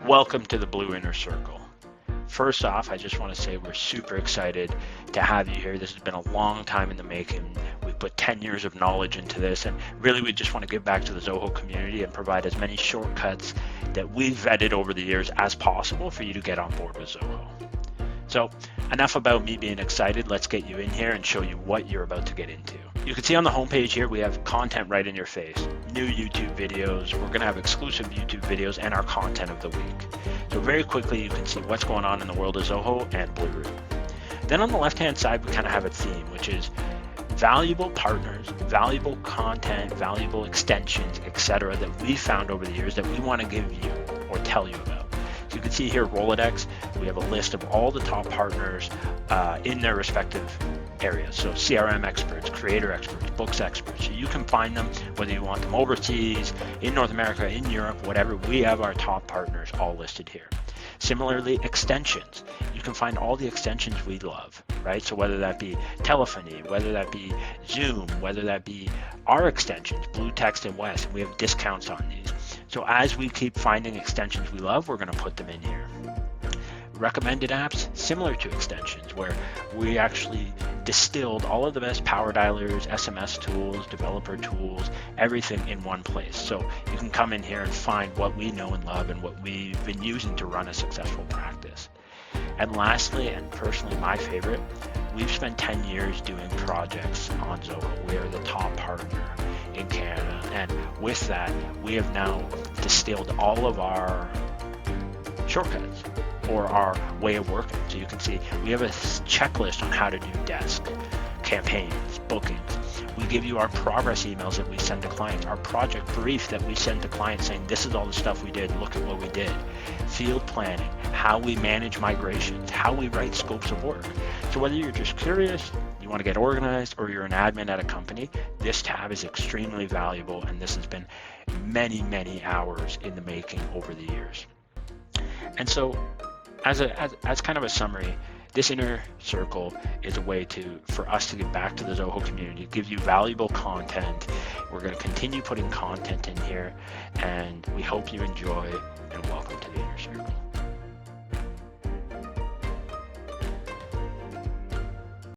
Welcome to the Blu Inner Circle. First off, I just want to say we're super excited to have you here. This has been a long time in the making. We've put 10 years of knowledge into this, and really we just want to give back to the Zoho community and provide as many shortcuts that we've vetted over the years as possible for you to get on board with Zoho. So enough about me being excited. Let's get you in here and show you what you're about to get into. You can see on the homepage here, we have content right in your face. New YouTube videos. We're going to have exclusive YouTube videos and our content of the week. So very quickly, you can see what's going on in the world of Zoho and BluRoot. Then on the left-hand side, we kind of have a theme, which is valuable partners, valuable content, valuable extensions, etc. that we found over the years that we want to give you or tell you about. So you can see here, Rolodex, we have a list of all the top partners in their respective areas. So CRM experts, creator experts, books experts. So you can find them whether you want them overseas, in North America, in Europe, whatever. We have our top partners all listed here. Similarly, extensions. You can find all the extensions we love, right? So whether that be telephony, whether that be Zoom, whether that be our extensions, Blue Text and West, we have discounts on these. So as we keep finding extensions we love, we're going to put them in here. Recommended apps, similar to extensions, where we actually distilled all of the best power dialers, SMS tools, developer tools, everything in one place. So you can come in here and find what we know and love and what we've been using to run a successful practice. And lastly, and personally my favorite, we've spent 10 years doing projects on Zoho. We are the top partner in Canada. And with that, we have now distilled all of our shortcuts or our way of working. So you can see we have a checklist on how to do desk, campaigns, bookings. We give you our progress emails that we send to clients, our project brief that we send to clients saying this is all the stuff we did, look at what we did. Field planning, how we manage migrations, how we write scopes of work. So whether you're just curious, you want to get organized, or you're an admin at a company, this tab is extremely valuable, and this has been many, many hours in the making over the years. And so as kind of a summary, this inner circle is a way for us to get back to the Zoho community, give you valuable content. We're going to continue putting content in here, and we hope you enjoy, and welcome to the inner circle.